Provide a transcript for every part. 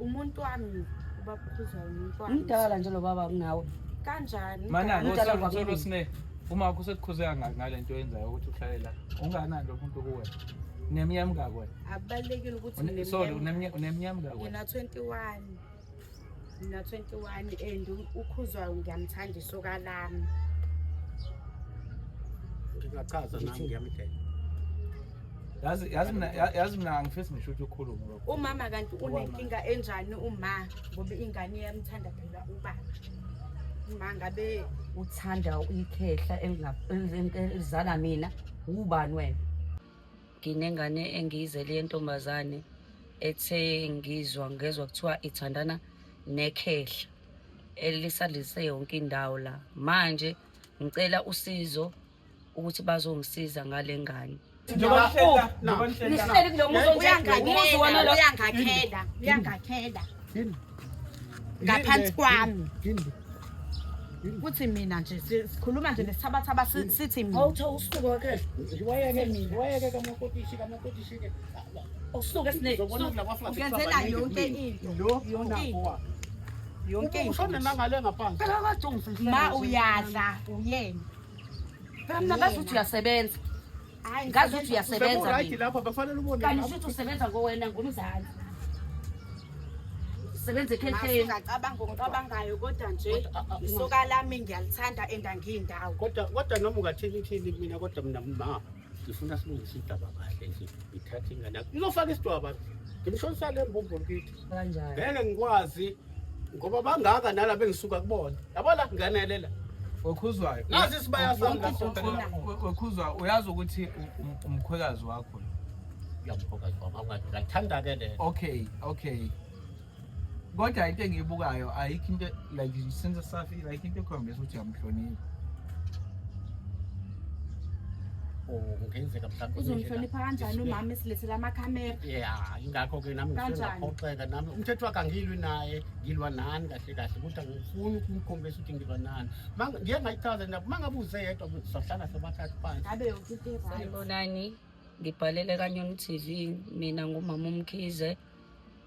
Umuntu wami ubabukhuza umuntu wami. Ngidala nje lo baba kunawe. Kanjani? Mana ngosolo sine. Uma kusekukhuza ngale nto yenzayo ukuthi uhlale la. Unganani lo muntu kuwe? Neminyama ngako wena? Abalekile ukuthi sorry uneminyama ngako wena? Mina 21 and ukhuzwayo ngiyamthanda isoka lami. Ngingachaza nami ngiyamthanda. Yazi mina angifisi ngisho ukuthi ukhulume lokho. Umama kanti unenkinga enjani uma ngoba ingane yamthanda phela ubaba. Uma ngabe uthanda ikhehla elizala mina ubani wena? Nginengane engiyizele yentombazane ethe ngezwa kuthiwa ithandana nekhehla elisalise yonke indawo la. Manje ngicela usizo ukuthi bazongisiza ngale ngane. Nihleli kulo muzi uyangakheda. Ngaphansi kwami. Kuthi mina nje sikhuluma nje nesithabathaba sithi mina. Awutho usuka ke. Wayeke kamakotisi ke. Usuke sine. Ugenzela yonke into. Yonke into. Ushona nangale ngaphansi. Phela kade ungifihlela. Ma uyadla uyena. Phela mina ngathi uthi uyasebenza. Hayi ngazi ukuthi uyasebenza right lapha bafanele ubone. Kanti uthi usebenza ngowena ngumzali. Sebenze ekhehleni. Ngicabangayo kodwa nje isoka lami ngiyalithanda endangiyindawo. Kodwa noma ungathini mina kodwa mina ma ngifuna silungise indaba kahle nje. Ngithatha ingane yakho. Ngizofaka isidwaba. Ngimshonisa le mbombo ngithi. Kanjani? Ngeke ngikwazi ngoba bangaka nalabo engisuka kubona. Yabo la nganelela. Wekhuzwayo. Nazi isibaya sami wekhuzwa uyazi ukuthi umkhwekazi wakho. Uyamkhwekazi wami ngathanda ke le. Okay. Kodwa into engiyibukayo ayikho into like since safi like into ekhombisa ukuthi uyamhlonipha. Ngenzeka mhlawumbe uzomhlonipha kanjani umama esilethela amakhamera? Yeah, ingakho ke nami ngizophoxeka nami umthetho wakhe angilwi naye, ngilwa nani kahle ukuthi angifuni ukukhombisa ukuthi ngilwa nani. Ngeke ngayichaza nabo mangabuze yedwa sohlala sobathathu phansi. Ngabe yonke into right. Sanibonani, ngibhalele kaNyoni TV, mina ngumama uMkhize.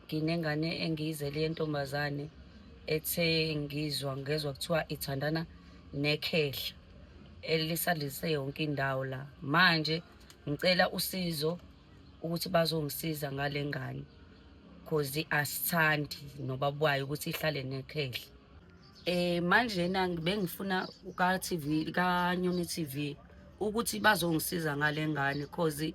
Nginengane engiyizele yentombazane ethe ngezwa kuthiwa ithandana nekhehla elisalise yonke indawo la. Manje ngicela usizo ukuthi bazongisiza ngale ngane cause asithandi nobabwayo ukuthi ihlale nekhehla. Manje bengifuna kaNyoni TV ukuthi bazongisiza ngale ngane cause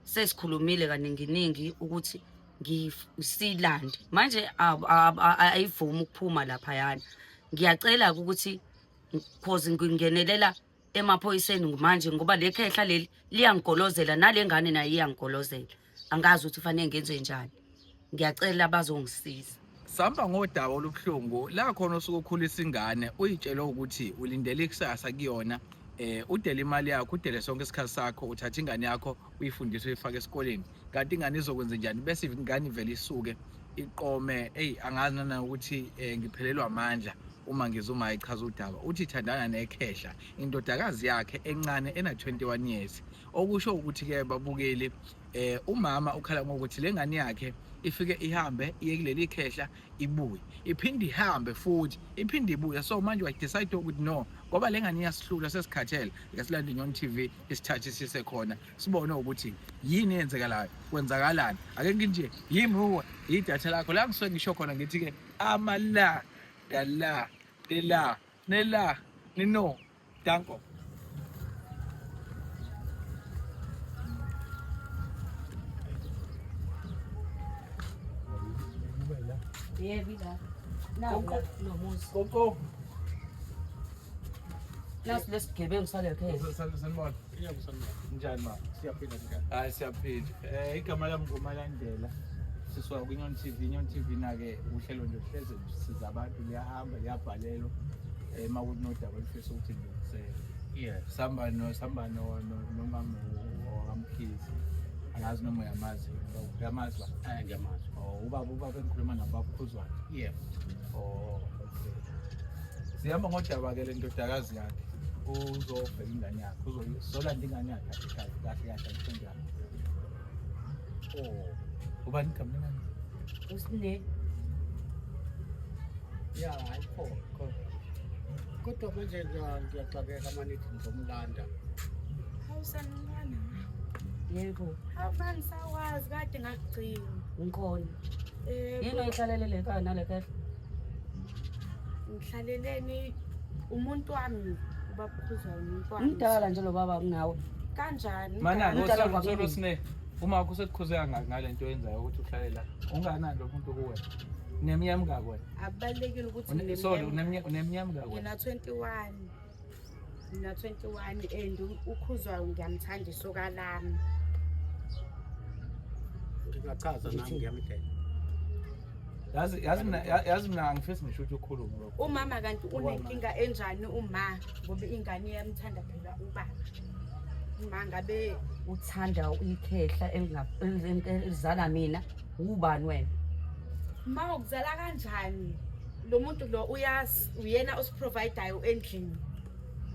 sesikhulumile kaningi ukuthi ngisilande manje ayivumi ukuphuma lapha yana. Ngiyacela ukuthi cause ngingenelela emaphoyiseni manje ngoba lekhehla leli liyangigolozela nalengane nayo iyangigolozela. Angazi ukuthi fanele ngenze njani. Ngiyacela bazongisiza. Samba ngodaba olubhlungu la khona osuke ukhulisa ingane uyitshela ukuthi ulindele ikusasa kuyona. Udele imali yakho, udele sonke isikhathi sakho, uthatha ingane yakho uyifundise uyifaka esikoleni. Kanti ingane izokwenza njani bese ingane ivele isuke iqome angazi nana ukuthi ngiphelelwa amandla uma ngizuma ichaza udaba. Uthi ithandana nekhehla indodakazi yakhe encane ena 21 years. Okusho ukuthi ke babukeli umama ukhala ngokuthi lengane yakhe ifike ihambe iye kuleli khehla ibuye iphinde ihambe futhi iphinde ibuye. So manje wa decide ukuthi no ngoba lengane iyasihlula sesikhathele ngasilanda iNyoni TV isithathe sise khona sibone ukuthi yini yenzekalayo kwenzakalani. Ake nginje yimi huwa idatha lakho la ngisuke ngisho khona ngithi ke amala la nela nino danko. Yeah, vida. No, Koko. Lesigebengu sale khehla. Sanibona. Njani ma? Siyaphila njani? Hayi siyaphila. Igama lami nguMalandela. Sisuka kuNyoni TV. iNyoni TV na-ke uhlelo nje hleze siza abantu liyahamba liyabhalelwa makuthi nodaba olufisa ukuthi ngilungisele. Yeah. Samba nomama waMkhize. Angazi noma uyamazi. Uyamazi ba? Ngiyamazi. Ubaba engikhuluma nabo baphuzwayo. Yeah. Okay. Sihamba ngodaba ke le ndodakazi yakhe. Uzofela ingane yakhe. Uzolanda ingane yakhe kahle kanjani. Ubani igama lami? Usine. ya ayikho kodwa manje ngiyaxakeka manithi ngizomlanda Awusanqana. Yebo, Awufani sawazi kade ngakugcina. ngikhona. Eh Yini oyihlalelele ekhaya nale khehla? ngihlaleleni umuntu wami ubaphuza umuntu wami. Ngidala nje lo baba kunawe. Kanjani? Mana Ngidala ngosolo kwakini. sine uma kusekhuzeka ngalento oyenzayo ukuthi uhlale la. Unganani lo muntu kuwe? Neminyama ngakwe. Akubalekile ukuthi Sorry, uneminyama ngakwe. ngina 21. Ngina 21 and ukhuzwayo ngiyamthanda isoka lami. ngingachaza nami ngiyamthetha Yazi mina angifisi ngisho ukuthi ukhulume lokho. Umama kanti unenkinga enjani uma ngoba ingane iyamthanda phela ubaba. Uma ngabe Uthanda ikhehla elizala mina. Ubani wena? ma ukuzala kanjani lo muntu lo uyena osiprovidayo endlini.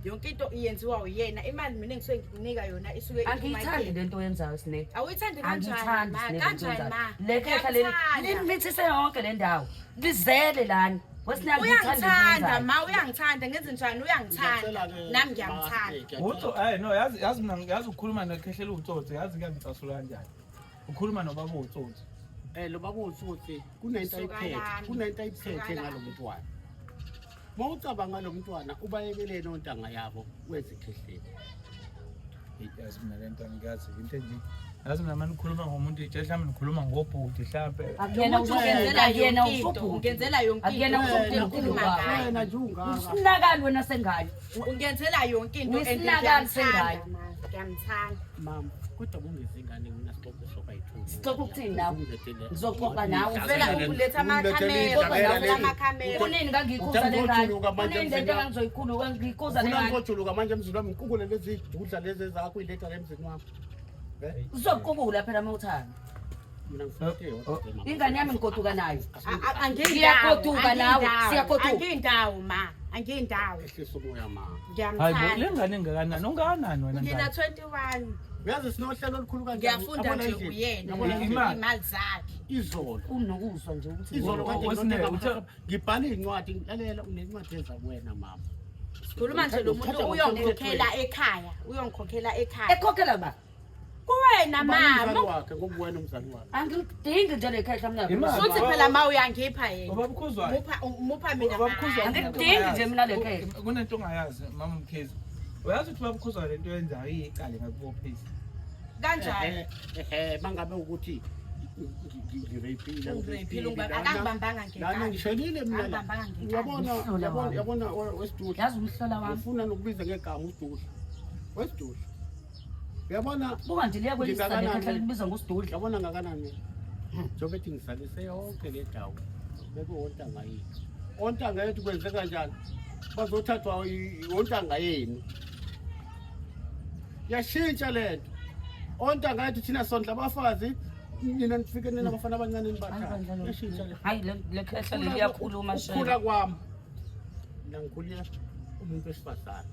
Yonke into iyenziwa uyena. Imali mina engisuke nginika yona isuke Angiyithandi lento oyenzayo Snake. Awuyithandi kanjani Angithandi ma? Snake Kanjani ma? le khehla leli limithise yonke le ndawo. Lizele lana. Wesina Uyangithanda ma, uyangithanda ngenze njani uyangithanda. Ngiyacela-ke, Nami ngiyamthanda. Utho no yazi mina yazi ukukhuluma nekhehlela utsotsi yazi kuyangicasula kanjani. Ukhuluma nobaba utsotsi. lo baba uthi kunento ayiphethe ngalomntwana mawucabanga ngalomntwana ubayekelene ontanga yabo wezikhehleni Yazi mina lento ngiyazi into nje. Yazi mina manje ukhuluma ngomuntu mhlawumbe nikhuluma ngobhuti mhlawumbe. Akuyena usuphu. Ungenzela yonke Akuyena into. wena nje ungaka Usinakani wena sengane. Ungenzela yonke into Uyisinakani sengane. Ngiyamthanda. mama kodwa kungezingane mina sixoxe sobayithuka Sixoxa ukuthini nawe? Ngizoxoxa nawe. Uvela uletha amakhamera. Kunini ngangikhuza le ngane? Kunini lento engizoyikhuluma ngikhuza le ngane? ngojuluka manje mzulu wami ngikukule lezi dudla lezi zakho iletha emzini wami Uzoqubula phela mawuthanda. mina ngifike Ingane yami ngigoduka nayo. Siyagoduka nawe, siyagoduka. Angindawo ma. Angindawo. ehlisa umoya mama Hayi Ngiyamthanda. lengane engakanani ungakanani wena Ngina ngane. 21. uyazi sinohlelo olukhulu kanjani Ngiyafunda nje uyena. Imali zakhe. izolo Unokuzwa nje ukuthi izolo kade Wesine, ngibhale incwadi lalela unencwadi eza kuwena mama Khuluma nje lo muntu uyongikhokhela ekhaya. Uyongikhokhela ekhaya. ekhokhela ba? Kuwena umzali mama. wakhe ngokuwena umzali wakhe Angidingi nje le khehla mina. Imali. Futhi phela ma uyangipha yena. Baba bukhuzwayo. Mupha mina. Baba bukhuzwayo. Angidingi nje mina le khehla. Kunento ongayazi mama Mkhize. Uyazi ukuthi baba bukhuzwayo lento oyenzayo iyiqale ngakubophisa. Kanjani? mangabe ukuthi ngirepile Akangibambanga lana ngekani. ngishelile mina la Akangibambanga ngekani. uyabona wesidudla Yazi umhlola wami. ngifuna nokubiza ngegama usidudla wesidudla uyabona Buka nje liya kwelisa le khehla libiza ngosidudla. uyabona ngakanani njengoba ethi ngisalise yonke le ndawo bebe wontanga yethu ontanga yethu kwenze kanjani bazothathwa wontanga yenu yashintsha lento ontanga yethu thina sondla abafazi nina nifike nina abafana abancane nibathatha yashintsha lento Hayi le khehla liyakhuluma ukukhula shela. kwami mina ngikhulia umuntu wesifazane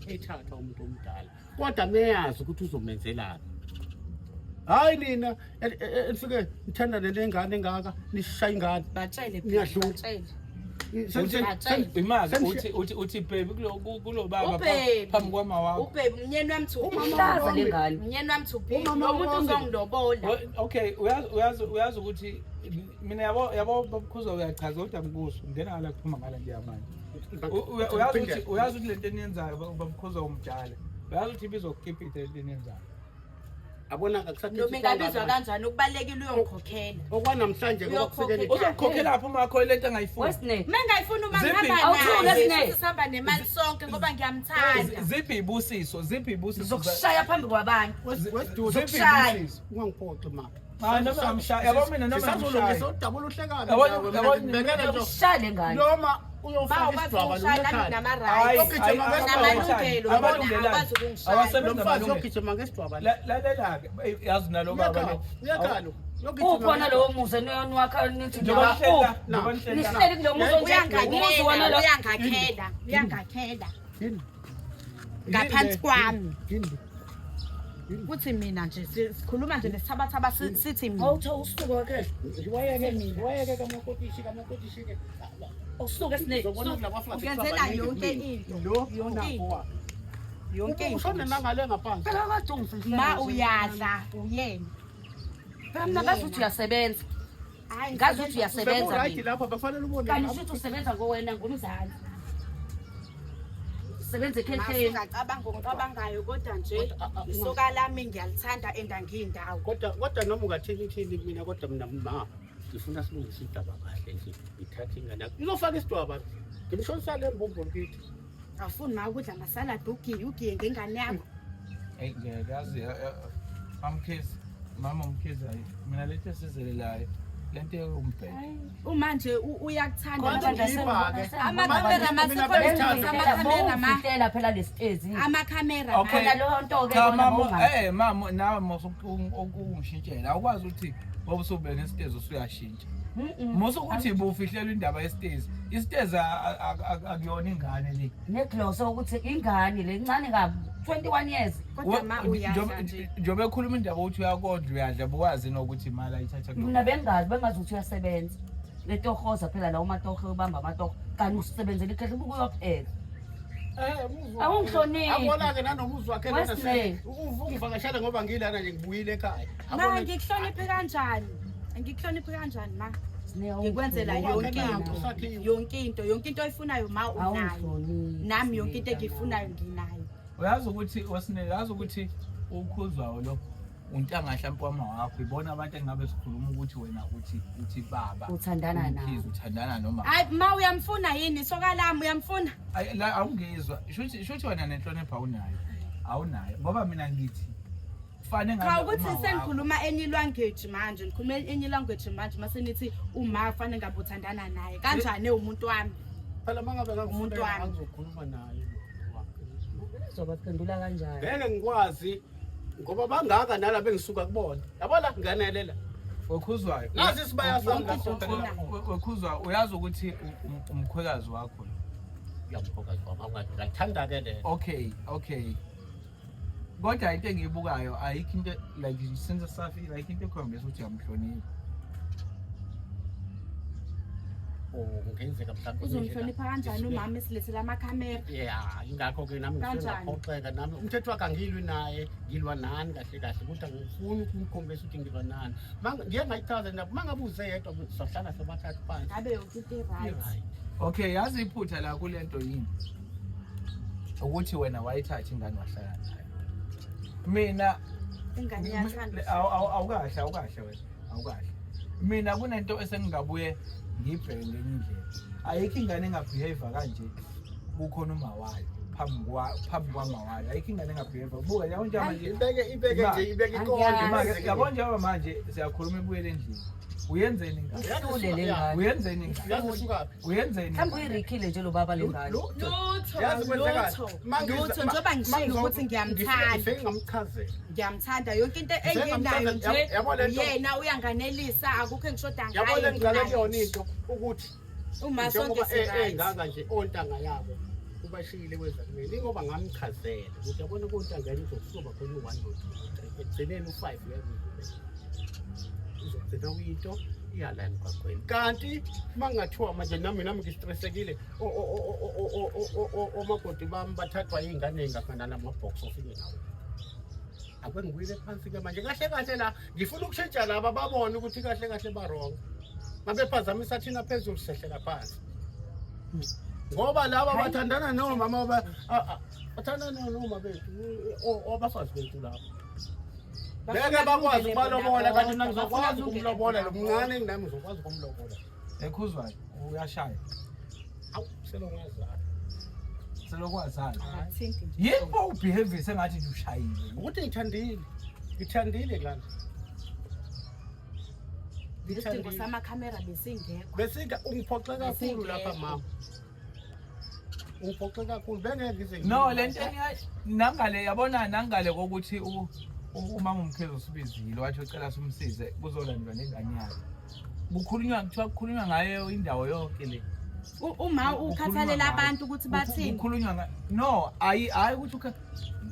ethatha umuntu omdala kodwa meyazi ukuthi uzomenzelani hayi nina elifike nithanda lengane engaka nishaya ingane Batshele Ngiyadlula. batshele. Imazi uthi baby kulo baba Ubaby. phambi kwama wakho. Ubaby mnyeni wami thupi. Ihlaza le ngane. Mnyeni wami thupi. Umama Lo muntu wami. uzongilobola. Okay, uyazi ukuthi mina yabo babukhuza uyachaza kodwa ngikuso ngena la kuphuma ngala nje manje. Uyazi ukuthi lento eniyenzayo babukhuza umjala. Uyazi ukuthi bizokukhipha lento eniyenzayo. abona Noma akakusathi ingabizwa kanjani ukubalekile uyongikhokhela. okwanamhlanje Uyokhokhela. Uzokukhokhela lapho makho lento engayifuni. Wesine. Mengayifuna uma Ziphi? ngihamba Awuthule, naye. Snake. Sihamba nemali sonke ngoba ngiyamthanda. Ziphi ibusiso? Ngizokushaya phambi kwabantu. wesidudla Zokushaya. ungangiphoxi ma Hayi noma ngamshaya. Yabo mina noma sisazolungisa ngamshaya. udabula uhlekana Ngizokushaya le ngane. noma Ba uyofaka ukwazi isidwaba ukungishaya nami Hayi, nginama-right. hayi, Namalungelo bona abalungelani. akwazi ukungishaya. Awasebenza lomfazi amalungelo. yogijima ngesidwaba Lalela-ke yazi nalo baba uyakhalo Ukhona lowo muze wakha nithi njengoba ngiyawa. njengoba Nihleli kulo muze umuzi wona lo. Uyangakhela ngaphansi kwami. Kuthi mina nje sikhuluma nje nesithabathaba sithi mina. Awutho usuka ke. Wayeke kamakotishike. Usuke sine. Ugenzela yonke into. Yonke into. Ushone nangale ngaphansi. Phela kade ungifihlela. Ma uyadla uyena. Phela mina ngazi ukuthi uyasebenza. Hayi Ngazi ukuthi uyasebenza Right mina. lapha bafanele ubone. Kanti usithi usebenza ngowena ngumzali. Sebenze ekhetheni. Ngicabanga ngokucabangayo kodwa nje isoka lami ngiyalithanda endangiyindawo. Kodwa noma ungathini mina kodwa mina ma ngifuna silungise indaba kahle nje. Ngithatha ingane yakho. Ngizofaka isidwaba. Ngimshonisa le mbombo kithi. Awufuni ma ukudla amasalad ugiye ngengane yakho. Hey ngiyazi amkhizi mama umkhizi hayi mina lethe sizelelayo lento yokumbheka Uma nje uyakuthanda Amakhamera amakhamera phela lesitezi. amakhamera Okay. Khona lo nto ke cha bona mama bonga. mama nawe mosukungishintshela awukwazi ukuthi ngoba usube nesitezo usuyashintsha mosukuthi bufihlela indaba yesitezi isitezi akuyona ingane le Neclose ukuthi ingane lencane kabi 21 years. kodwa ma uyadla nje. njobe ekhuluma indaba ukuthi uyakondla uyadla bukwazi nokuthi imali ayithatha Mina bengazi ukuthi uyasebenza. Letohoza phela la umatoho ubamba amatoho kanti usebenzela ikhehle ukuyophela. Awungihloniphi. Abona ke nanomuzwa wakhe Wesine. ungivakashela ngoba ngilana nje ngibuyile ekhaya. Ma ngikuhloniphe kanjani? Ngikuhloniphe kanjani ma? Ngikwenzela yonke into oyifunayo ma unayo. Awungihloniphi. Nami yonke into engiyifunayo nginayo. uyazi ukuthi wasinele yazi ukuthi ukhuzwayo lo untanga mhlawumbe wama wakho ibona abantu engabe sikhuluma ukuthi wena uthi baba Uthandana naye. uthandana noma Hayi ma uyamfuna yini soka lami uyamfuna? la awungizwa shuthi wena nenhlonipho awunayo ngoba mina ngithi kufanele Cha ukuthi sengikhuluma enye language manje ngikhuluma enye language manje mase nithi uma kufanele ngabe uthandana naye kanjani umuntu wami? Phela mangabe Umuntu wami. angizokhuluma naye. Uzobaphendula kanjani? Ngeke ngikwazi ngoba bangaka nalabo engisuka kubona. Yabona ngiganelela. wekhuzwayo Nazi isibaya sami wekhuzwa uyazi ukuthi umkhwekazi wakho yamkhokazi wami ngathanda ke le. okay kodwa into engiyibukayo ayikho into like since safika ayikho into ekhombisa ukuthi uyamhlonipha Ngenzeka mhlawumbe Uzomhlonipha kanjani umama esilethela amakhamera? yeah ingakho ke nami Kanjani? ngizophoxeka nami umthetho wakhe angilwi naye ngilwa nani kahle kodwa ngifuna ukumkhombisa ukuthi ngilwa nani ngiye ngayichaza nabo mangabe uze yedwa sohlala sobathathu phansi Ngabe yonke into right. okay yazi iphutha la kulento yini ukuthi wena wayithatha ingane wahlala nayo mina Ingane iyathanda. awukahle wena awukahle mina kunento esengingabuye ngibheke ngenye indlela ayikho ingane engabehave kanje kukhona uma wayo phambi kwama wayo ayikho ingane engabehave buka yabo nje manje ibeke nje ibeke ikonde yabo nje manje siyakhuluma ebuyele endlini uyenzeni ingane Uhlule le ngane. uyenzeni ingane yasuka uyenzeni Mhlawumbe uyirikhile nje lo baba lengane. Lutho njengoba ngishilo ukuthi ngiyamthanda. Ngiyamthanda yonke into engenayo nje yena uyanganelisa akukho engishoda yabona ngicela ngayo. kuyona into ukuthi Uma sonke siright. engaka nje ontanga yabo ubashiyile kwezakumeli ngoba ngamchazela ukuthi yabona kontanga izokusuka khona u1 no 2 ekugcineni u5 yakuzobeka uzogcina uyinto iyala emgwaqweni kanti mangathiwa manje nami ngistressekile omakoti bami bathathwa izingane engafana namabhox ofike nawo akwengibuyile phansi ke manje kahle la ngifuna ukushintsha laba babone ukuthi kahle ba wrong ngabe phazamisa thina phezulu sehlela phansi ngoba laba bathandana nomama bathandana noma bethu obafazi bethu laba Beke bakwazi ukubalobola kanti nangizokwazi ukumlobola lo mncane nami ngizokwazi ukumlobola. ekhuzwayo uyashaya Awu selongazana. selokwazana Awathinti nje. yebo ubehave sengathi nje ushayile Ukuthi ngithandile lana. Isidingo samakhamera besingekho. Besika ungiphoxe kakhulu lapha mama. Ungiphoxe kakhulu bengeke ngize no lento nangale yabona nangale kokuthi umama umkhezo usibizile wathi ucela simsize kuzolandwa nengane yakhe kukhulunywa ngayo indawo yonke le Uma ukhathalela abantu ukuthi bathini? kukhulunywa no hayi ukuthi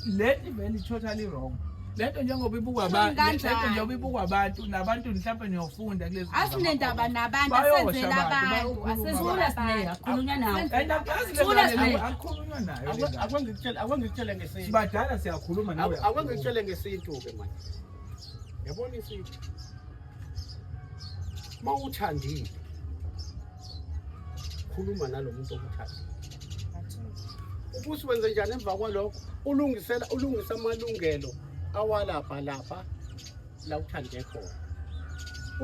le event is totally wrong lento njengoba ibukwa abantu lento njengoba ibukwa abantu nabantu mhlawumbe niyofunda kulezi asinendaba nabantu asenzela abantu asezula sineya akhulunywa nawe akukhulunywa nayo akwangikutshele ngesintu sibadala siyakhuluma nawe akwangikutshele ngesintu-ke manje yabona isintu uma uthandile khuluma nalo muntu okuthandile ukuthi wenze njani emva kwalokho ulungisa amalungelo awalapha lapha la uthande khona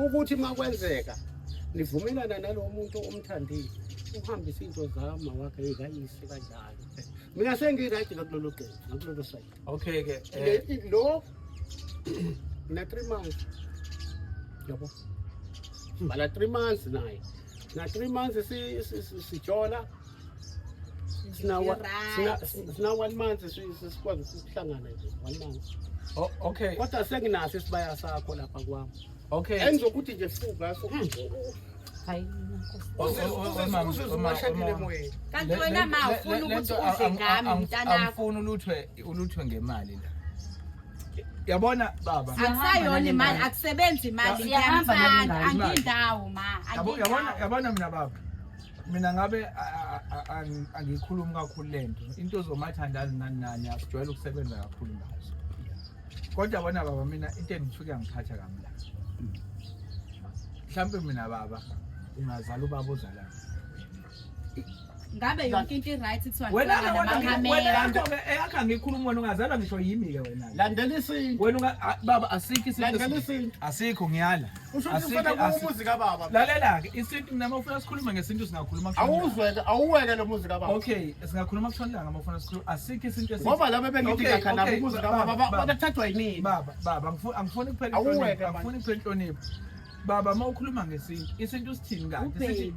ukuthi makwenzeka nivumelana nalowo muntu omthandile uhambise into zama wakhe ezayise kanjalo mina sengirayithi kulolo qembu ngakulolo side okay ke lo na 3 months yabo bala 3 months naye na 3 months sijola sina 1 month sikwazi ukuhlangana nje 1 month okay kodwa senginaso isibaya sakho lapha kwami okay engizokuthi nje fuka so hayi uzumashakile emoyeni kanti wena ma ufuna ukuthi udle ngami mntanakho angifuni uluthwe ngemali la yabona baba akusayona imali akusebenzi imali ngiyahamba angindawo ma yabona mina baba mina ngabe angikhulumi kakhulu lento into ozomathandana nani nani asijwayele ukusebenza kakhulu ngazo kodwa yabona baba mina into engifika ngiphatha kamla mhlawumbe mina baba ungazala ubaba ozalana ngabe yonke into right kuthiwa wena namakamera ngikhuluma wena ungazalwa ngisho yimi ke wena landela isinto wena baba asikho landela isinto isinto asikho ngiyala usufuna umuzi kababa lalela ke isinto mina mawufuna sikhuluma ngesinto singakhuluma awuweke lo muzi kababa okay singakhuluma kushonilanga mawufuna sikhuluma asikho isinto ngoba laba bengithi khana umuzi kababa bathathwa yini baba angifuni kuphela inhlonipho baba mawukhuluma ngesinto isinto sithini kanti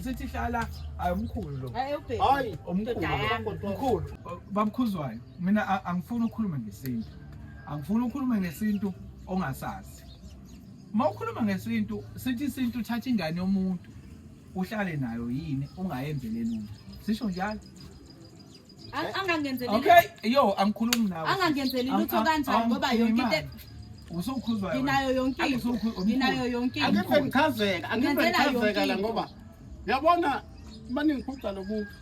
sithi hlala ayumkhulu lo hayi omkhulu bamkhuzwayo mina angifuni ukukhuluma ngesinto angifuni ukukhuluma ngesinto ongasazi mawukhuluma ngesinto sithi isinto uthatha ingane yomuntu uhlale nayo yini ungayenzeleli lutho sisho njalo angangenzeli okay yo angikhulumi nawe angangenzeli lutho kanjani ngoba yonke into usokhuzwayo nginayo yonke angive ngichazeka la ngoba yabona maningiphuca lo muntu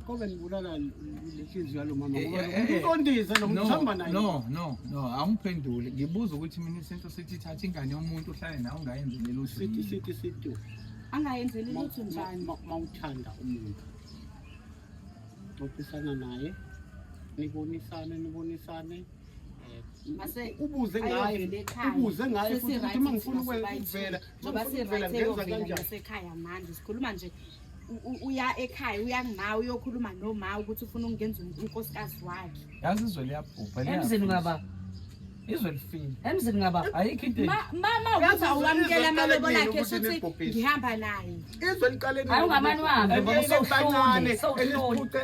kobe nibulala lenhliziyo yalo mama ngoba uqondise lo muntu hamba naye no angiphendule ngibuza ukuthi mina isinto sithi thatha ingane yomuntu uhlale nawe ungayenzeli lutho sithi angayenzeli lutho njani mawuthanda umuntu xoxisana naye nibonisane ubuze ngaye futhi mangifuna ukuvela ngoba sirayitheyovela ngasekhaya manje sikhuluma nje uya ekhaya uyangimawe uyokhuluma noma ukuthi ufuna ukungenza unkosikazi wakhe yazi izwe liyabhubha emzini ngaba izwe lifile emzini ngaba ayikho into mama uthi awamkela amabebo lakhe futhi ngihamba naye izwe liqaleni ayungamani wami ngoba sowuhlule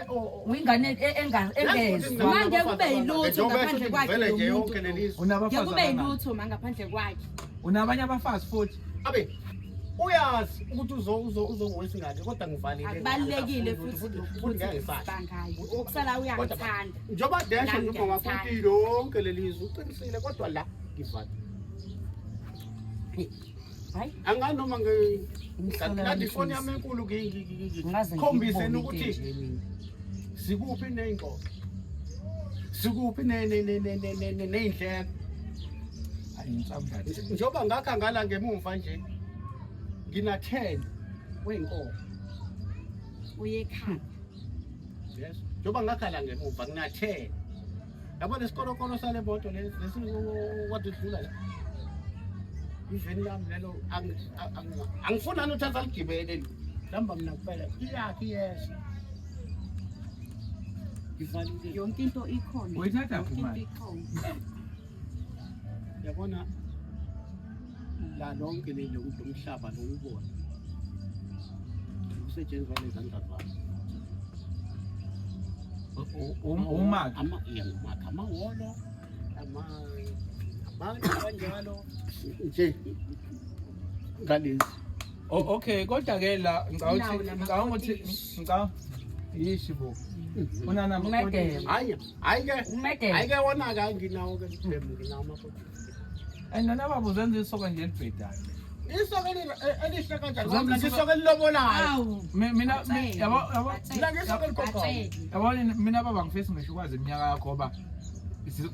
uyingane engezwa manje kube yilutho ngaphandle kwakhe kube yilutho ngaphandle kwakhe unabanye abafazi futhi abe uyazi ukuthi uzowesingane kodwa ngivalile akubalekile futhi bangayi ukusala uyangithanda njoba desha noma ngafuthi lonke lelizwe uqinisile kodwa la ngivale hayi anganoma ngathi ifoni yami enkulu ngikhombiseni ukuthi sikuphi neyinqoqo sikuphi neyindleko ayinsambathi njoba ngakha ngala ngemuva nje ngina 10 wenkomo uyekhaya yes njoba ngakhala ngemuva ngina 10 yabo lesikolo sale moto lesidlula la iveni lami lelo angifuna nothatha ligibele lamba mina kuphela iyakhi yes ivalile yonke into ikhona uyithatha kumali yabona la lonke lelo umhlaba lo ubona usetshenzwa lezandla zakho umaki amaholo abantu kanjalo nje ngalezi okay kodwa ke la ngawuthi yishi bo unana Umedele. Ayike wona ka nginawo ke nginawo amaphotho. andana baba uzenza isoka nje elibhedayo Isoka elihle kanjani ngoba isoka elilobolayo. Awu. mina Bathele, yabo bathele. La ngesoka elikhokho. yabona mina baba ngifisa ngisho ukwazi iminyaka yakho ngoba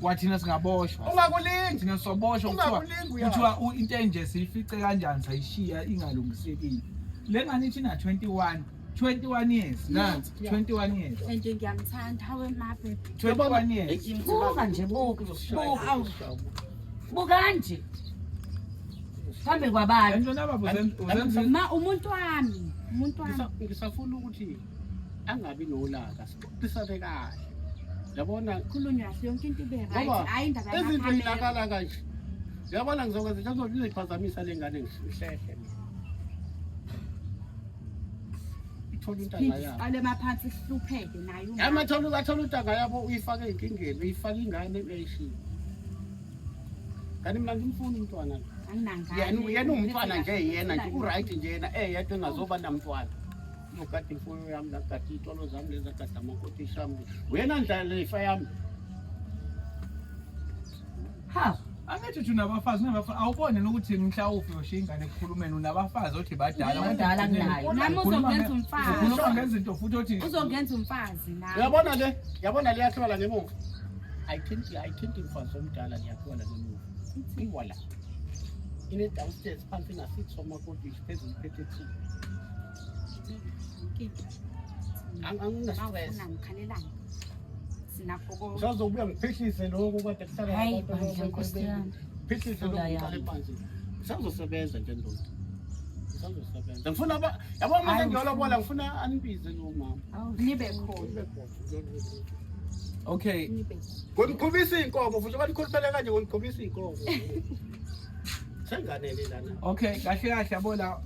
kwathina singaboshwa Ungakulingi. thina soboshwa Ungakulingi kuthiwa into enje siyifice kanjani sayishiya ingalungisekile le ngane ithi na 21 years nansi 21 years And ngiyamthanda hawe mabe. 21 years Buka nje buka. Buka nje. Phambi kwabantu. andana baba uzenza Umuntu wami. Ngisafuna ukuthi angabi nolaka sixoxisane kahle. Yabona Khulunywa yaso yonke into ibe right. ngoba Hayi indaba izinto yamakhamera. zinakala kanje. Yabona ngizokwenza njalo ngizoyiphazamisa lengane ngihlehle. Ithola intanga yabo. Ale maphansi sihlupheke nayo. Athola intanga yabo uyifake enkingeni, uyifake ingane eyishini. Kanti mina ngimfuna umntwana. Anginangane. Yena umntwana nje yena nje uright nje yena yedwa engazoba namntwana. Ukade imfuyo yami nakade itolo zami leza kade amakoti shami. Wena ndlela ifa yami. Ha. angithi thina abafazi awubone nokuthi mhlawumbe uyoshiya ingane ekukhulumeni unabafazi othi badala Badala kunayo. Nami uzongenza umfazi. ukhuluma ngezinto futhi othi Uzongenza umfazi nawe. Yabona liyahlala ngemuva. I think imfazi omdala liyahlala ngemuva. Iwala. Ine downstairs phansi na 6 somakoti phezulu phethe 2. Anginastress. Namkhalelana. Sinakho Usazobuya ngiphehlise lokho kade kuhlala Hayi bandla Nkosi yami. Phihlise lokho ngale phansi. Usazosebenza nje ndoda. Usazosebenza. Ngifuna yabona manje ngiyolobola ngifuna anibize lo mama. nibe khona. okay Nibe. Ngonikhubisa inkomo futhi banikhuluphele kanje ngonikhubisa inkomo. Senganele lana. okay kahle yabona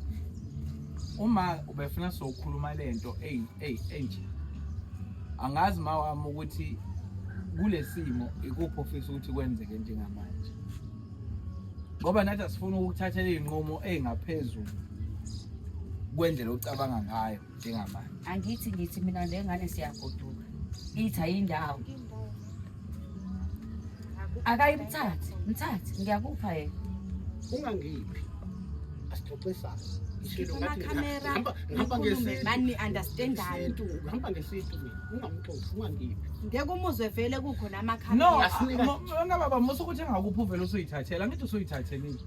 uma ubefuna sokukhuluma lento enje angazi mawami ukuthi kulesimo ikuphi ofisa ukuthi kwenzeke njengamanje ngoba nathi asifuna ukuthatha izinqumo ezingaphezulu kwendlela ocabanga ngayo njengamanje Angithi mina lengane siyagoduka. Ithi ayindawo. Akayimthathe, mthathe ngiyakupha yena. Ungangiphi. Asixoxisane. Amakhamera. Ngihamba Mani understandani. Ngihamba ngesitu mina. Ungamxoxi ungangiphi. Ngeke umuzwe vele kukhona amakhamera. no Yasinika- wena baba musukuthi engakuphi uvela usuyithathela ngithi usuyithathelile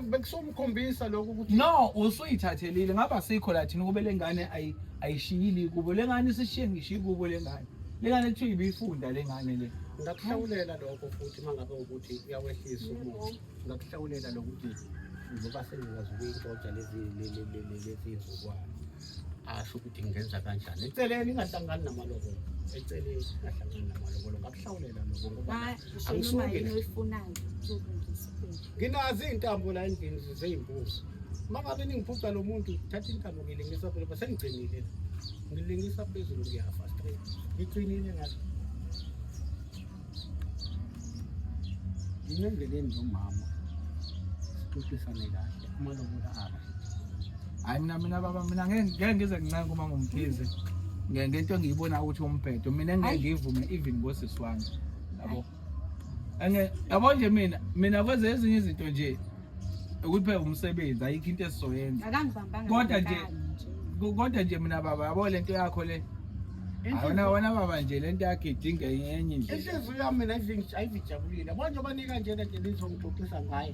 Bekusomkhombisa lokho ukuthi no usuyithathelile ngaba sikho la thina kube lengane ayishiyili kubo lengane isishiye ngishiye kubo lengane kuthiwa ibifunda lengane le ngakuhlawulela lokho futhi mangabe ukuthi uyawehlisa umuntu. Ngakuhlawulela lokuthi ngoba sengazi ukuyixoxa lezi izukwana. Asho ukuthi ngenza kanjani. Eceleni ingahlangani namalobolo. Eceleni ingahlangani namalobolo. Ngakuhlawulela lokho ngoba Ngisho yini oyifunayo uzolungisa. nginazi intambo la endini zeyimbuzi. Mangabe ningiphuca lo muntu thatha intambo ngilingisa phela sengigcinile. Ngilingisa phezulu kuyafa straight. Ngigcinile ngathi. Nginendleleni nomama. Sixoxisane kahle. Amalobolo aba. hayi mina baba mina ngeke ngize nginqanga uma ngumthize ngento engiyibona ukuthi umphetho mina ngeke ngivume even ngosisi wami yabo yabo nje mina kwenza ezinye izinto nje ukuthi phela umsebenzi ayikho into esizoyenza Akangibambanga. kodwa nje mina baba yabo lento yakho le wena baba nje lento yakhe idinga enye indlela Inhliziyo yami mina ayivijabulile. Manje banika nje nje nizongixoxisa ngayo.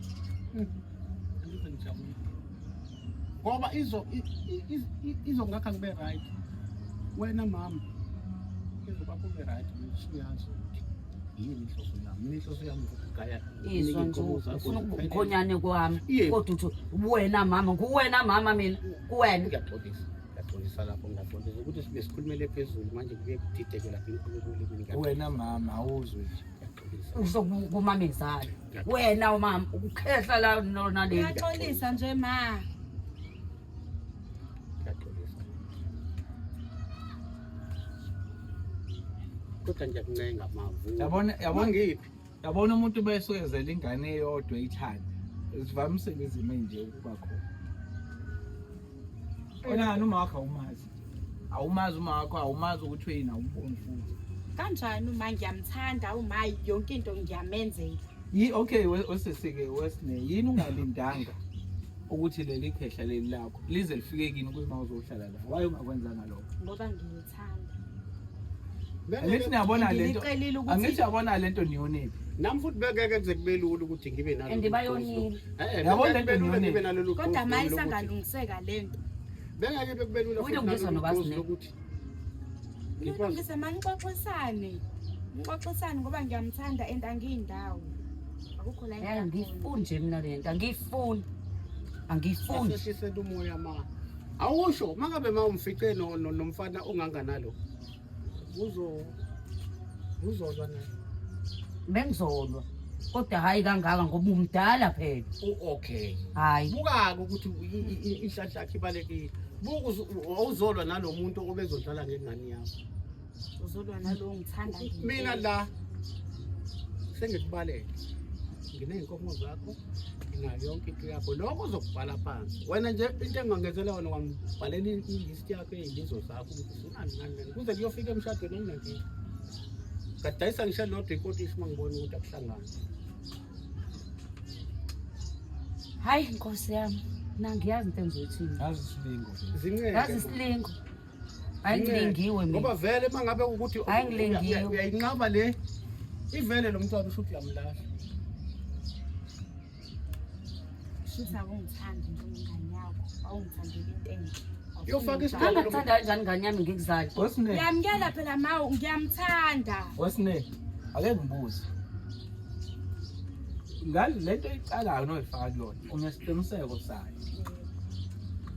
Ngizongijabulile. Ngoba izongakha ngibe right. Wena mama izoba kube right ngishiyazi ukuthi yini inhloso yami. Inhloso yami ukugaya Izwa nje ufuna ukukhonyane kwami. Kodwa uthi wena mama mina kuwena. Ngiyaxolisa lapho ngiyaxolisa ukuthi sibe sikhulumele phezulu manje kuye kudideke lapha enkulumo wena mama awuzwe nje Uzokumamezala. Wena mama ukukhehla la nona le. Uyaxolisa nje ma. Kodwa nje kuncenga mavu. yabona umuntu besoyezela ingane eyodwa ithanda sivamisele izimo nje ukuba khona wena uma wakha umazi awumazi uma wakho awumazi ukuthi wena umboni futhi kanjani uma ngiyamthanda uma yonke into ngiyamenzela okay wesesike wesine yini ungalindanga ukuthi leli khehla leli lakho lize lifike kini kuyima uzohlala la waye ungakwenzanga lokho ngoba ngiyithanda angithi niyabona lento Ngilicelile ukuthi- angithi yabona lento niyoniphi nami futhi bekeke kuze kube lula ukuthi ngibe nalo And bayonile. Yabona bekeke lento kube lula niyonile. ngibe nalo kodwa ma isangalungiseka lento bengeke bekube lula Uyile futhi ngizwa nalo nobazi lokuthi ne. lokuthi ngikwazi ngilungise manixoxisane ngoba ngiyamthanda and angiyindawo akukho la Angifuni nje mina lento. Angifuni. aseshisela umoya ma awusho mangabe mawumfice nomfana onganganalo uzolwa naye Bengizolwa. Kodwa hayi kangaka ngoba umdala phela. okay Hayi. buka ukuthi inhlahla yakhe ibalekile buku awuzolwa nalomuntu obezodlala ngengane yakho uzolwa nalo ngithanda mina la sengikubaleka nginey'nkomo zakho nginayo yonke into yakho lokho uzokubhala phansi wena nje into engangezela wona wambhalela ilisti yakho ey'mbizo zakho ukuthi unani kuze kuyofika emshadweni okunankinga kadayisa ngishaya nodwa ikotisi uma ngibona ukuthi akuhlangani Hayi Nkosi yami. Nangiyazi into engizoyithini. yazi isilingo Yazi zingeke isilingo. Hayi ngilingiwe ngoba mina. vele uma ngabe ukuthi Hayi, ngilengiwe. uyayinqaba le ivele lo mntwana usho ukuthi uyamlahla shuthi akungithandi njengengane yakho awungithandeli into enhle Yofaka isicelo Angathanda kanjani ngane yami ngikuzali. wesine ngiyamkela phela ma ngiyamthanda wesine ake ngibuze ngale lento icalayo noyifaka kuyona unesiqiniseko sayo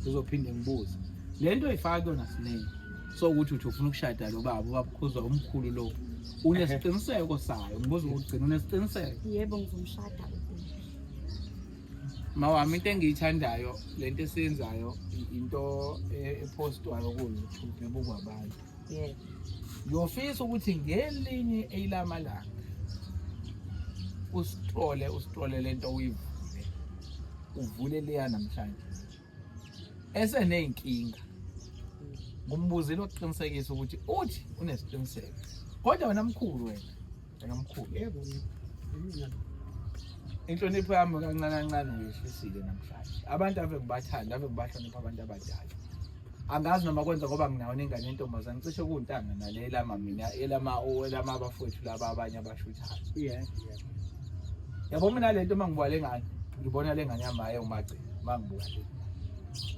uzophinde ngibuze lento oyifaka kuyona sinene so ukuthi uthi ufuna ukushada lo baba ubabukhuza umkhulu lo unesiqiniseko sayo ngibuza ukuthi ugcina unesiqiniseko yebo ngizomshada mawami into engiyithandayo lento esiyenzayo into epostwayo ku-YouTube ebukwabantu Yebo. ngiyofisa ukuthi ngelinye eyilamalanga usitrole lento uyivule uvule leya namhlanje eseney'nkinga ngumbuzile okuqinisekisa ukuthi uthi unesiqiniseko kodwa wena mkhulu wena mkhulu yebo mina inhlonipho yami kancane kancane uyehlisile namhlanje abantu ave ngibathanda ave ngibahlonipha abantu abadala angazi noma kwenza ngoba nginayo nengane yentombazane cishe kuwuntanga nale elama mina elama abafowethu laba abanye abashuthayo yeah yabo mina lento mangibona lengane ngibona lengane yami hayi umagcina mangibuka le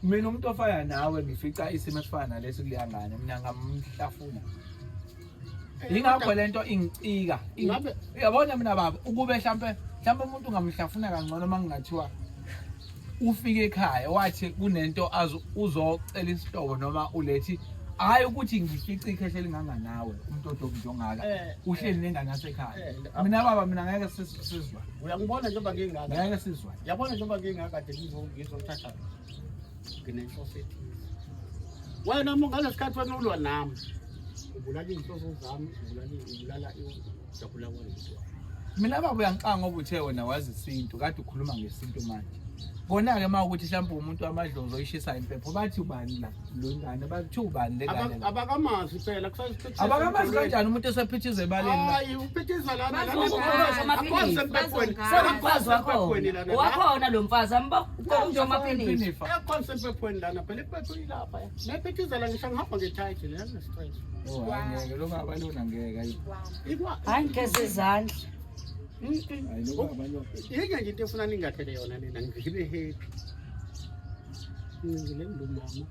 mina umuntu ofana nawe ngifica isimo esifana nalesi kuleya ngane mina ngamhlafuna ingakho lento ingicika Ngabe- uyabona mina baba ukube mhlambe umuntu ungamhlafuna kangcono mangingathiwa ufike ekhaya wathi kunento uzocela isihlobo noma ulethi hayi ukuthi ngifice ikhehla elinganganawe umuntu odokujongaka uhleli nengane yasekhaya mina baba mina ngeke sizwa uyangibona njengoba ngingaka ngeke sizwa yabona njengoba ngingakade ngizothatha nginenhloso ethize wena ngale sikhathi wena ulwa nami ubulala iy'nhloso zami ubulala ijabula kwethu mina baba uyangixanga ngoba uthe wena wazi isintu kade ukhuluma ngesintu manje kona-ke uma ukuthi mhlawumbe umuntu wamadlozi oyishisa impepho bathi ubani la lo ngane bathi ubani le ngane la abakamazi phela abakamazi kanjani umuntu esephithiza ebaleni la hayi uphithiza lana Umfazi wakhona lo mfazi ambakhona amaphilisi. ekhonse empephweni lana phela impepho ilapha nephithiza la ngisho ngihamba ngethayithi nestress oh hayi ngeke lo ngaba lona ngeke hayi Hayi ngeze izandla. hayi lo ngaba lona yinye nje into efuna ningathele yona nina ngibe happy ngile ngumama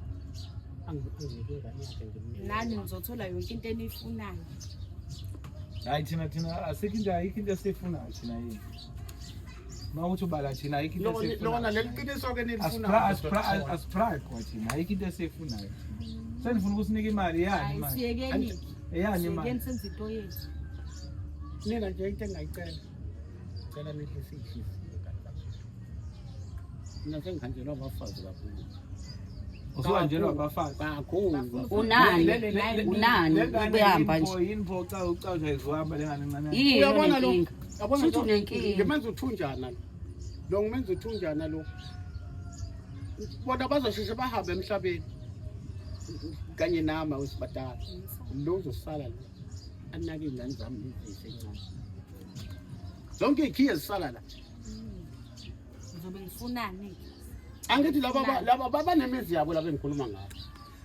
angibeke kanye yakhe ngimnike nani ngizothola yonke into eniyifunayo hayi thina asikho into ayikho into esifunayo thina yini mawuthi ubala thina ayikho into lona esifunayo leli qiniso ke nilifuna aspride kwathina ayikho into esifunayo senifuna ukusinika imali yani hayi imali siyekeni eyani imali siyekeni senze into yethu nina nje into engayicela cela nihlise ihliziyo mina sengihanjelwa abafazi kakhulu usuhanjelwa abafazi kakhulu Unani ubehamba nje. yini pho ucawuza izohamba lengane encane Yini uyabona lo nenkinga. yabona Futhi unenkinga. ngimenza uthunjana lo ngimenza uthunjana lo bona bazosheshe bahambe emhlabeni kanye nama wesipatala lo uzosala lo anake ingane zami ezisencane zonke ikhiye zisala la ngizobe ngifunani angithi laba babanemizi yabo laba engikhuluma ngabo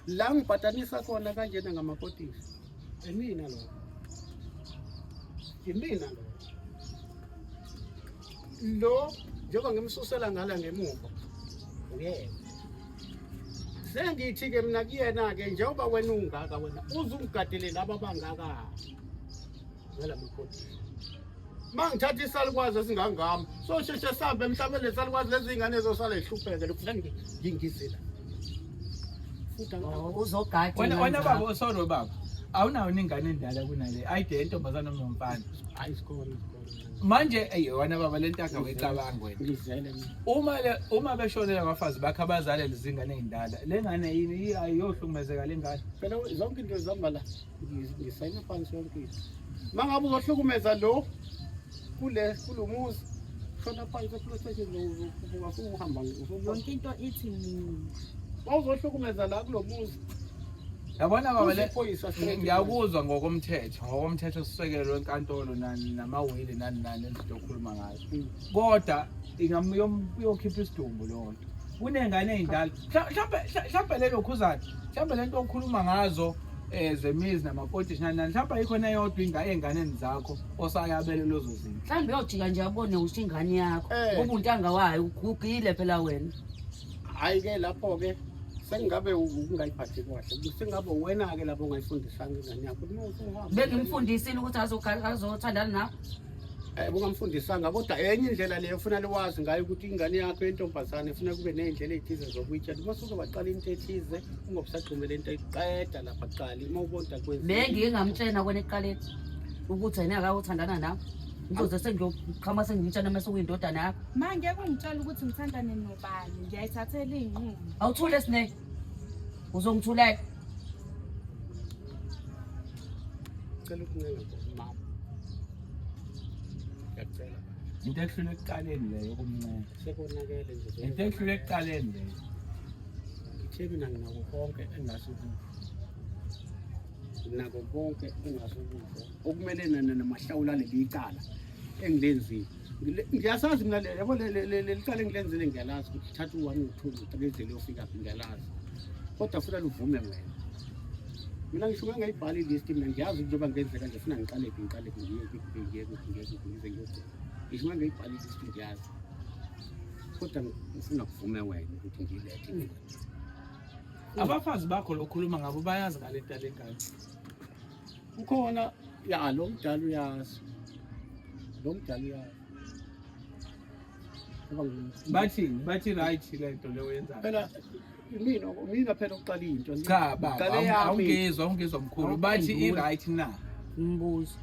la ngibhatanisa khona kanjena ngamakotisi emina lo imina lo njengoba ngimsusela ngala ngemuva uyena sengithi ke mina kuyena ke njengoba wena ungaka wena uzungigadele laba bangaka ngalamakotisi mangithatha isalukwazi esingangami so sheshe sambe mhlawumbe lesalukwazi lezi ingane ezosala ihlupheke lokufuna ngingizela futhi uzogada wena baba sorry baba awunayo ingane endala kunale ayide intombazana nomfana ayisikhona manje wena baba lento yakho awuyicabanga wena ngizele uma beshonela abafazi bakhe abazale lezingane ezindala lengane yini ayohlukumezeka lengane phela zonke into zihamba la ngisayina phansi yonke into mangabe uzohlukumeza lo kulomuzi shona phansi ePlayStation ufuna uhamba yonke into ithi mina awuzohlukumeza la kulomuzi yabona baba le ngiyakuzwa ngokomthetho sisekelo wenkantolo namawili nani esizokhuluma ngazo kodwa ingamuyokhipha isidumbu lonto kunengane ezindala mhlawumbe lelo khuzana mhlawumbe lento okhuluma ngazo zemizi namakotisi nani mhlawumbe ayikhona yodwa enganeni zakho osayabele lozo zinto mhlawumbe uyojika nje abone usho ingane yakho ubuntanga wayo ugugile phela wena hayi ke lapho ke sengabe ungayiphathi kahle sengabe wena ke lapho ungayifundisanga ingane yakho bengimfundisile ukuthi azothandana nawe bungamfundisanga kodwa enye indlela leyo ufuna lewazi ngayo ukuthi ingane yakho yentombazane ufuna kube nezindlela ezithize zokuyitshela mase uzobaqala into ethize ungobusaqhumela into eqeda lapha qali uma ubonta kwenza bengingamtshena kwena eqaleni ukuthi yena akawuthandana nawe ngizoze sengiyoqhama sengimtshana mase kuyindodana yakho manje kungitshela ukuthi ngithandane nobani ngiyayithathela inqumo awuthule sine uzongithulela cela ukuncela mama ngiyacela into ehlule ekuqaleni leyo kumncane sekonakele nje into ehlule ekuqaleni leyo ngithe mina nginako konke engasukuzwa nako konke engasukuzwa okumelena namahlawula leli icala engilenzile ngiyasazi mina yabo leli cala engilenzile ngiyalazi ukuthi thatha u1 u2 u3 leyofika ngiyalazi kodwa futhi aluvume wena mina ngisho ngayibhali list mina ngiyazi ukuthi njengoba ngenzeka nje funa ngiqale ngiye ngisho ngayibhali list ngiyazi kodwa ngifuna kuvume wena ukuthi ngilethe abafazi bakho lokhuluma ngabo bayazi ngalento lengane ukhona ya lo mdala uyazi bathi right lento leyo yenzayo phela mina phela uqala into cha baba awungezwa mkhulu bathi i-right na umbuzo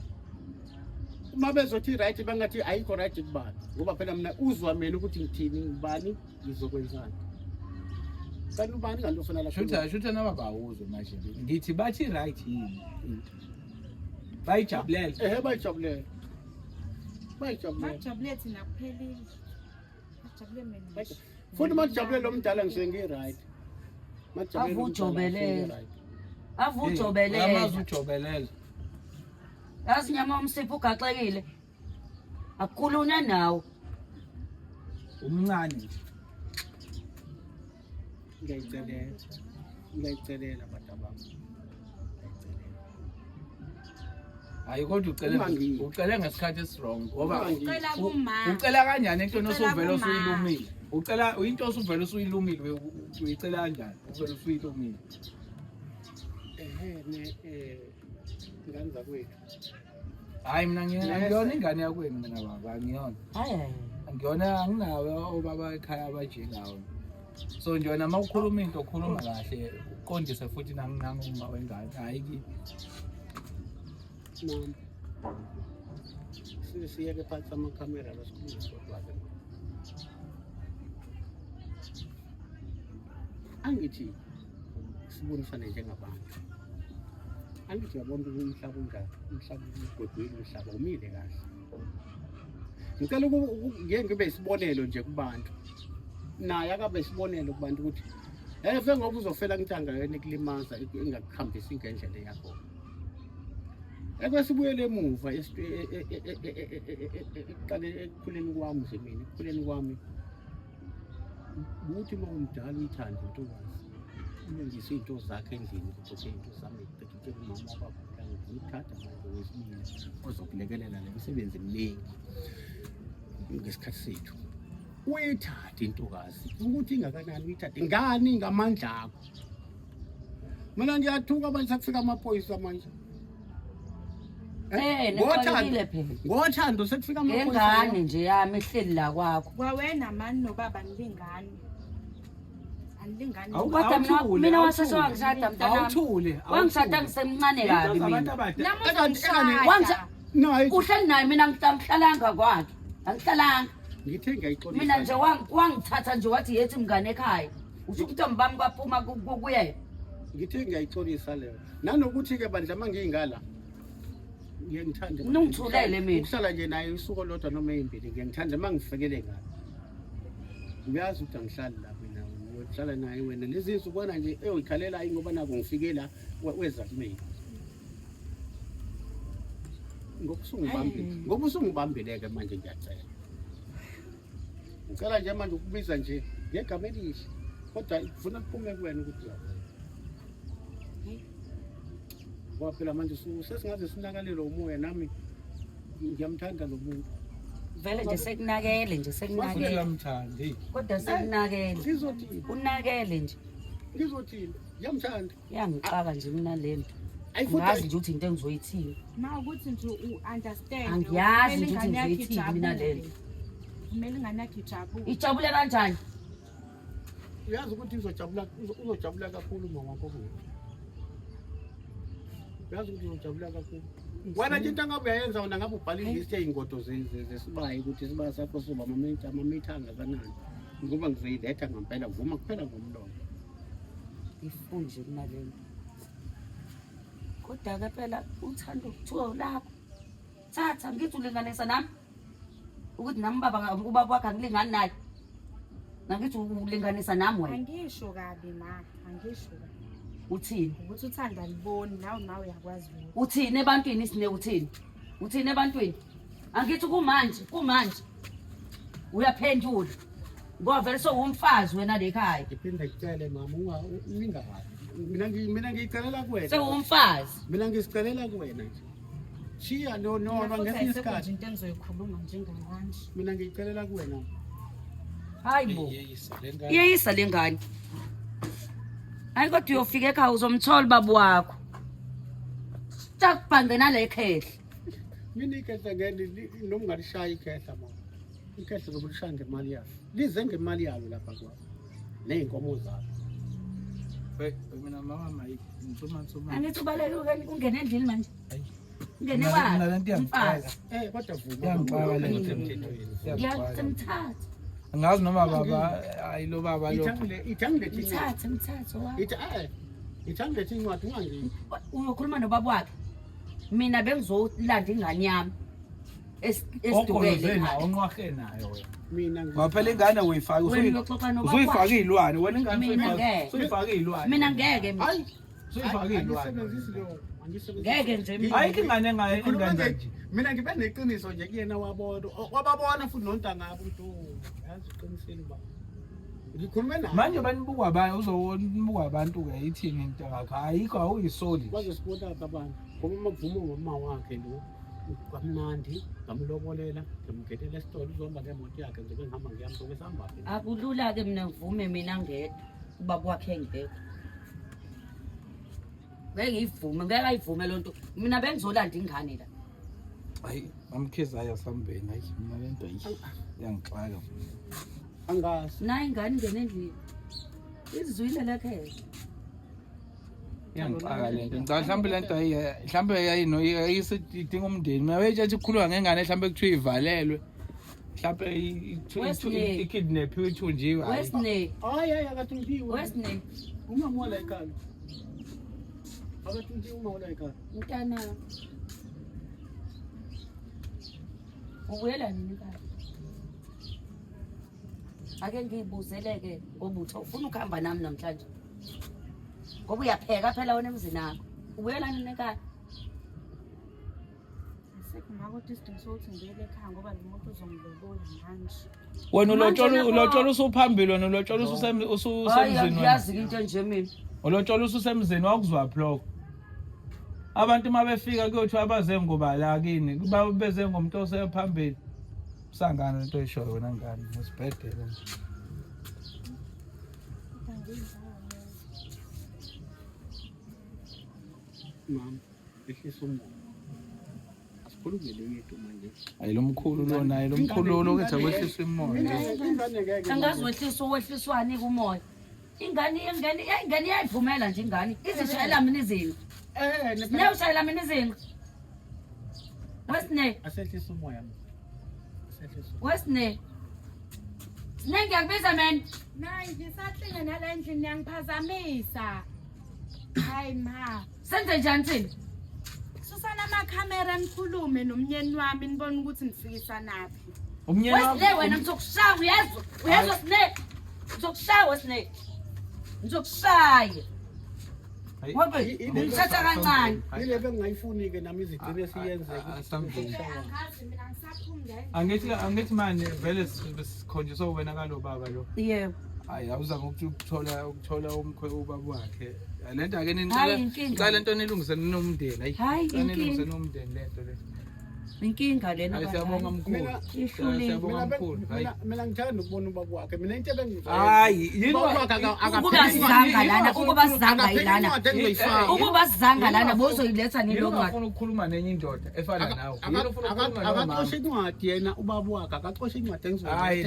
uma bezothi right bangathi ayikho right kubani ngoba phela mina uzwa mina ukuthi ngithini ngibani ngizokwenzani kanti ubani kanti ufuna la shutha nababa awuzwe manje ngithi bathi right yini bayijabulele bayijabulele majabule thina kuphelile majabule mina futhi majabule lo mdala ngisuke ngi-right avujobelele yazi nyama umsipho ugaxekile akukhulunywa nawo umncane ngiyayicelela badabami hayi kodwa ucele ngesikhathi esirong ngoba ucela kuma ucela kanjani into osuvela usuyilumile ucela into osuvela usuyilumile uyicela kanjani uvela usuyilumile ingane zakwethu hayi mina ngiyona ingane yakwenu mina baba ngiyona ngiyona anginawo obaba ekhaya abajengawo so nje wena mawukhuluma into okhuluma kahle uqondise futhi nanguma wengane hayi mama siyeke phansi amakhamera lasikhuluma sodwa angithi sibonisane njengabantu angithi yabona umhlaba unjani umhlaba ugodwini umhlaba umile kahle ngicela ngiye ngibe isibonelo nje kubantu naye akabe isibonelo kubantu ukuthi Eve ngoba uzofela intanga yena ikulimaza ingakuhambisi ngendlela yakho. Ekwesibuyele emuva ekukhuleni kwami nje mina, ekukhuleni kwami ukuthi uma umdala uyithande intokazi. Ulungise izinto zakhe endlini ukuthi into zami ngibhekise kumama wababheka ngithatha manje wesibili ozokulekelela le misebenzi eminingi ngesikhathi sethu. Uyithathe intokazi ukuthi ingakanani uyithathe ngani ngamandla akho. Mina ngiyathuka manje sekufika amaphoyisa manje. Neqalekile phela. Ngothando sekufika amaphoyisa. Ngengane nje yami ehleli la kwakho. Kwawena mani nobaba nilingani. Anilingani. Kodwa mina wasese wangishada mntanami. Awuthule. Wangishada ngisemncane kabi mina. Namuhla No, Uhleli naye mina ngihlalanga kwakhe. Angihlalanga. ngithe ngiyayixolisa. Mina nje wangithatha nje wathi yethi mngane ekhaya. Usho ukuthi mbami kwaphuma kuye. Ngithe ngiyayixolisa leyo. Nanokuthi ke bandla mangingala. Ngiyangithanda. Nungithulele mina. Ukuhlala nje naye usuku lodwa noma ezimbili ngiyangithanda mangifikele ngalo. Ngiyazi ukuthi angihlali la mina. Ngiyohlala naye wena. Lezi insukwana nje uyikhalela ngoba nako ngifike la weza kimi. Ngoba usungibambeleke manje ngiyacela. Ngicela nje manje ukubiza nje ngegama elihle. Kodwa ufuna kuphume kuwena ukuthi la. Waphela manje sesingaze sinakalele umoya nami ngiyamthanda lo muntu. Vele nje sekunakele nje sekunakele. Ngiyamthanda. Kodwa sekunakele. Ngizothini? Unakele nje. Ngizothini? Ngiyamthanda. Yangixaka nje mina lento. Ayifuthi Ngazi nje ukuthi into engizoyithini. ma ukuthi nje u-understand. Angiyazi nje ukuthi ngizoyithini mina lento. Kumele ingane yakhe ijabule. Ijabule kanjani? Uyazi ukuthi uzojabula kakhulu mama wakho. Uyazi ukuthi uzojabula kakhulu. Wena nje into angabe uyayenza wena ngabe ubhala ilist eyingodo zesibayi ukuthi isibaya sakho soba amamitha angakanani. Ngoba ngizoyiletha ngempela vuma kuphela ngomlomo. Ifunde nje mina lento. Kodwa ke phela uthanda ukuthiwa lapho. Thatha ngithi ulinganisa nami. Ukuthi nami ubaba wakhe angilingani naye. Nangithi ulinganisa nami wena. Angisho kabi ma, angisho kabi. Uthini? Ukuthi uthanda liboni nawe uyakwazi lokho. Uthini ebantwini isine uthini? Uthini ebantwini? Angithi kumanje. Uyaphendula. Ngoba vele sowumfazi wena lekhaya. Ngiphinde ngicele mama ungingahayi. Mina ngiyicelela kuwena. Sewumfazi. Mina ngisicelela kuwena nje. Chiya no ngesinye isikhathi into engizoyikhuluma njenganje. mina ngiyicelela kuwena. Hayibo. Iyeyisa lengane. Hayi kodwa uyofika ekhaya uzomthola baba wakho. Takubhange nale khehla. Mina ikhehla ngene noma ngalishaya ikhehla mama. Ikhehla zokulishaya ngemali yakho. Lize ngemali yalo lapha kwakho. Neinkomo zakho. Mina mama ngitsuma. Angithi ubaleke ungene endlini manje. Hayi. Ungene Mina wa. lento iyangixaka. Kodwa vuma. Iyangixaka le nto emthethweni. Ngiyamthatha. Angazi noma baba ayilo baba lo. Mthatha wa. Ithangilethi incwadi ungangeni. Uyokhuluma nobaba wakhe. Mina bengizolanda ingane yami. Okolozeni Esidukele. onqwahe nayo wena. Mina Ngaphela ingane uyifaka uzuyifaka izilwane wena ingane uyifaka izilwane. Mina ngeke mina. hayi Uyifaka izilwane. angisebenzisi leyo. Ngeke nje mina. Ayikho ingane engane nje. Mina ngibe neqiniso nje kuyena wababona futhi nontangabo umuntu yazi uqiniseni ba ngikhulume naye Manje banibuka abantu uzonibuka abantu ke ithini into yakho ayikho awuyisoli. bazosipota abantu ngoba makuvumo ngoma wakhe lo kamnandi ngamlobolela ngamgedela esitolo uzohamba ngemoto yakhe nje bengihamba ngiyamsoke sihamba phi Akulula ke mina ngivume mina ngedwa. Ubaba wakhe ngeke. Ngeke ayivume lonto. Mina bengizolanda ingane la. Hayi amkhiza ayasambeni hayi mina lento iyangixaka. angazi Nayi ingane ingene endlini. Izizwile lakhe. Iyangixaka lento. Ngicela mhlawumbe lento mhlawumbe yayino isidinga umndeni. Mina wethu ikhuluma ngengane mhlawumbe kuthiwa ivalelwe. Mhlawumbe ikidnap ithunjiwe. Wesne. hayi akathunjiwe Wesne. uma mola ekhaya akathunjiwe uma mola ekhaya Mntana. Ubuyela nini ekhaya? ake ngiyibuzele-ke obutho ufuna ukuhamba nami namhlanje ngoba uyapheka phela wena emzini akho ubuyela nini ekhaya asekho ma kodwa isidingo sokuthi ngibuyele ekhaya ngoba lo muntu uzongilobola manje. Wena Manje ulotshola usuphambili wena ulotshola hayi usemzini ngiyazi into nje mina ulotshola ususemzini wakuzwaphi lokho abantu uma befika kuyothiwa abaze ngobala kini beze ngomuntu osephambili usangana lento oyishoyo wena ngani ngesibhedlela mama ehlisa umoya asikhulumele yethu manje hayi lo mkhulu lo naye lo mkhulu lo kethi akwehlisa imoya angazi wehliswani kumoya ingane iyayivumela nje ingane izishayela mina izinga ne ushayela mina izinga wesine asehlisa umoya mama asehlisa wesine sine ngiyakubiza man Nayi ngisahlinga nala endlini yangiphazamisa. Hayi ma. senze njani thina Susana amakhamera nikhulume nomnyeni wami nibone ukuthi nifikisa naphi. umnyeni wesine wena ngizokushaya uyezwa sine ngizokushaya wesine ngizokushaya ngoba ngithatha kancane yile bengayifuni ke nami izinto esiyenze asamveni Angazi mina ngisaphumi la. angithi manje vele sikhonjiswa wena kalo baba lo yebo hayi awuzange ukuthola umkhwe ubaba wakhe lento ake Hayi, inkinga. nicala into nilungisele nomndeni Hayi, nilungisele inkinga. nomndeni lento le inkinga lena hayi siyabonga mkhulu Ihlulile. siyabonga mkhulu hayi mina ngithanda ukubona ubaba wakhe mina into hayi yini ukuba sizanga lana ukuba sizanga yilana ukuba sizanga lana bozoyiletha nilokho ungafuna ukukhuluma nenye indoda efana nawe yini ufuna ukukhuluma nawe akacosha incwadi yena ubaba wakhe akacosha incwadi Hayi,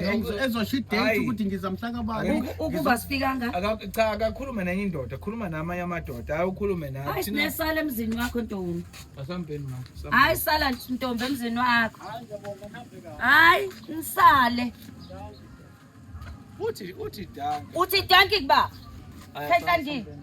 ezosho idate hayi. ukuthi ngizamhlaka bani ukuba sifikanga cha akakhuluma nenye indoda khuluma namanye amadoda hayi ukhulume hayi nathi sinesala emzini wakho ntombi asambeni hayi sala ntombi emzini wakho hayi nisale uthi danga uthi danki kuba Hayi, Khetha asambeni. ndini